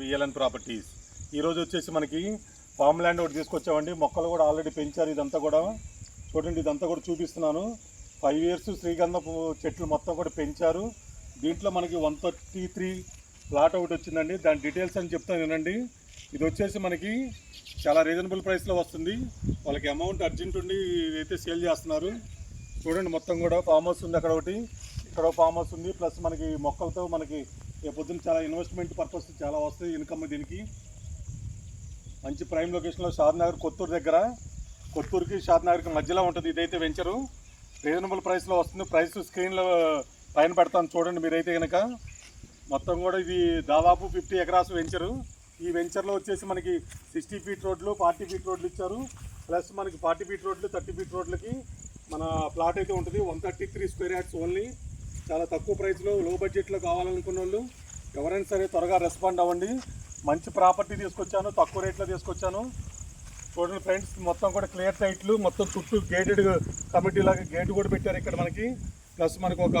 VLN properties ఈరోజు వచ్చేసి మనకి ఫామ్ ల్యాండ్ ఒకటి తీసుకొచ్చామండి. మొక్కలు కూడా ఆల్రెడీ పెంచారు. ఇదంతా కూడా చూడండి, ఇదంతా కూడా చూపిస్తున్నాను. 5 years శ్రీగంధపు చెట్లు మొత్తం కూడా పెంచారు. దీంట్లో మనకి 133 ప్లాట్ ఒకటి వచ్చిందండి. దాని డీటెయిల్స్ అని చెప్తాను వినండి. ఇది వచ్చేసి మనకి చాలా రీజనబుల్ ప్రైస్లో వస్తుంది. వాళ్ళకి అమౌంట్ అర్జెంట్ ఉండి ఇదైతే సేల్ చేస్తున్నారు. చూడండి, మొత్తం కూడా ఫామ్ హౌస్ ఉంది. అక్కడ ఒకటి, ఇక్కడ ఫామ్ హౌస్ ఉంది. ప్లస్ మనకి మొక్కలతో మనకి పొద్దున్న చాలా ఇన్వెస్ట్మెంట్ పర్పస్ చాలా వస్తుంది ఇన్కమ్. దీనికి మంచి ప్రైమ్ లొకేషన్లో షాద్నగర్, కొత్తూరు దగ్గర, కొత్తూరుకి షాద్నగర్కి మధ్యలో ఉంటుంది. ఇదైతే వెంచరు రీజనబుల్ ప్రైస్లో వస్తుంది. ప్రైస్ స్క్రీన్లో పైన పెడతాను చూడండి మీరైతే కనుక. మొత్తం కూడా ఇది దాదాపు 50 acres వెంచరు. ఈ వెంచర్లో వచ్చేసి మనకి 60 feet రోడ్లు, 40 feet రోడ్లు ఇచ్చారు. ప్లస్ మనకి 40 feet రోడ్లు, 30 feet రోడ్లకి మన ప్లాట్ అయితే ఉంటుంది. 133 square yards ఓన్లీ. చాలా తక్కువ ప్రైస్లో, లో బడ్జెట్లో కావాలనుకున్న వాళ్ళు ఎవరైనా సరే త్వరగా రెస్పాండ్ అవ్వండి. మంచి ప్రాపర్టీ తీసుకొచ్చాను, తక్కువ రేట్లో తీసుకొచ్చాను. చూడండి ఫ్రెండ్స్, మొత్తం కూడా క్లియర్ సైట్లు, మొత్తం చుట్టూ గేటెడ్ కమిటీ లాగా గేట్ కూడా పెట్టారు ఇక్కడ మనకి. ప్లస్ మనకు ఒక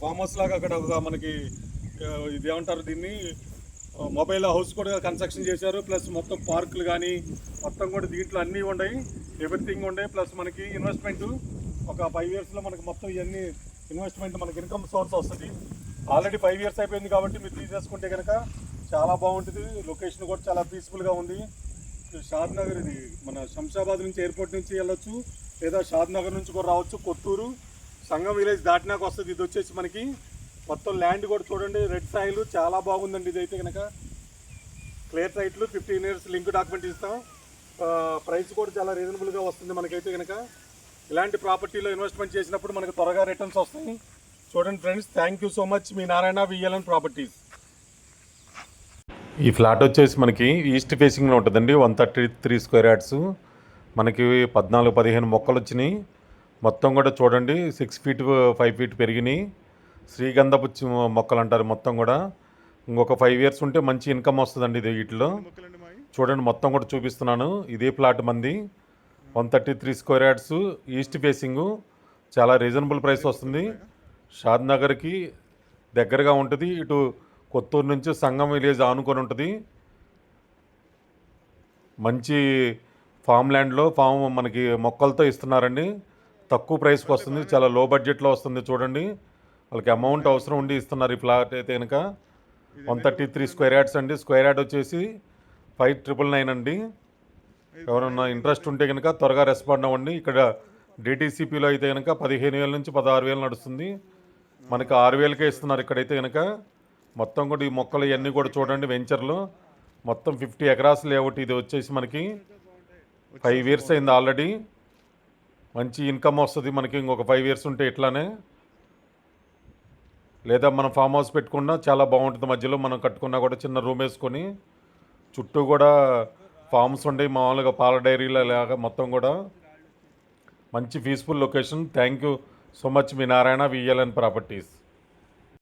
ఫామ్ హౌస్ లాగా అక్కడ ఒక మనకి ఇది ఏమంటారు దీన్ని, మొబైల్ హౌస్ కూడా కన్స్ట్రక్షన్ చేశారు. ప్లస్ మొత్తం పార్కులు కానీ మొత్తం కూడా దీంట్లో అన్నీ ఉన్నాయి, ఎవ్రీథింగ్ ఉన్నాయి. ప్లస్ మనకి ఇన్వెస్ట్మెంట్ ఒక 5 yearsలో మనకి మొత్తం ఇవన్నీ ఇన్వెస్ట్మెంట్ మనకి ఇన్కమ్ సోర్స్ వస్తుంది. ఆల్రెడీ 5 years అయిపోయింది కాబట్టి మీరు తీసేసుకుంటే కనుక చాలా బాగుంటుంది. లొకేషన్ కూడా చాలా పీస్ఫుల్గా ఉంది. షాద్నగర్, ఇది మన శంషాబాద్ నుంచి ఎయిర్పోర్ట్ నుంచి వెళ్ళొచ్చు, లేదా షాద్నగర్ నుంచి కూడా రావచ్చు. కొత్తూరు సంగం విలేజ్ దాటినాక వస్తుంది. ఇది వచ్చేసి మనకి మొత్తం ల్యాండ్ కూడా చూడండి, రెడ్ సాయిల్ చాలా బాగుందండి. ఇదైతే కనుక క్లియర్ సైట్లు, 15 years లింక్ డాక్యుమెంట్ ఇస్తాం. ప్రైస్ కూడా చాలా రీజనబుల్గా వస్తుంది మనకైతే కనుక. ఇలాంటి ప్రాపర్టీలో ఇన్వెస్ట్మెంట్ చేసినప్పుడు మనకు త్వరగా రిటర్న్స్ వస్తాయి. చూడండి friends, thank you so much. Me Narayana, VLN properties. ఈ ఫ్లాట్ వచ్చేసి మనకి ఈస్ట్ ఫేసింగ్లో ఉంటుందండి. 133 square yards. మనకి 14-15 మొక్కలు వచ్చినాయి. మొత్తం కూడా చూడండి 6 feet 5 feet పెరిగినాయి. శ్రీగంధపు మొక్కలు అంటారు మొత్తం కూడా. ఇంకొక 5 years ఉంటే మంచి ఇన్కమ్ వస్తుందండి ఇది వీటిలో. చూడండి, మొత్తం కూడా చూపిస్తున్నాను. ఇదే ప్లాట్ మంది, 133 square yards, ఈస్ట్ ఫేసింగు, చాలా రీజనబుల్ ప్రైస్ వస్తుంది. షాద్నగర్కి దగ్గరగా ఉంటుంది. ఇటు కొత్తూరు నుంచి సంగం విలేజ్ ఆనుకొని ఉంటుంది. మంచి ఫామ్ ల్యాండ్లో మనకి మొక్కలతో ఇస్తున్నారండి. తక్కువ ప్రైస్కి వస్తుంది, చాలా లో బడ్జెట్లో వస్తుంది. చూడండి, వాళ్ళకి అమౌంట్ అవసరం ఉండి ఇస్తున్నారు. ఈ ఫ్లాట్ అయితే కనుక 133 square yards అండి. స్క్వేర్ యార్డ్ వచ్చేసి 5,999 అండి. ఎవరన్నా ఇంట్రెస్ట్ ఉంటే కనుక త్వరగా రెస్పాండ్ అవ్వండి. ఇక్కడ డిటీసీపీలో అయితే కనుక 15,000 నుంచి 16,000 నడుస్తుంది. మనకి 6,000కే ఇస్తున్నారు ఇక్కడైతే కనుక. మొత్తం కూడా ఈ మొక్కలు ఇవన్నీ కూడా చూడండి వెంచర్లు. మొత్తం 50 acres లేఅవుట్. ఇది వచ్చేసి మనకి 5 years అయింది ఆల్రెడీ. మంచి ఇన్కమ్ వస్తుంది మనకి. ఇంకొక 5 years ఉంటే ఇట్లానే, లేదా మనం ఫామ్ హౌస్ పెట్టుకున్నా చాలా బాగుంటుంది. మధ్యలో మనం కట్టుకున్నా కూడా చిన్న రూమ్ వేసుకొని చుట్టూ కూడా ఫామ్స్ ఉండే మామూలుగా పాల డైరీల లాగా మొత్తం కూడా మంచి peaceful location. Thank you so much. Me Narayana, VLN properties.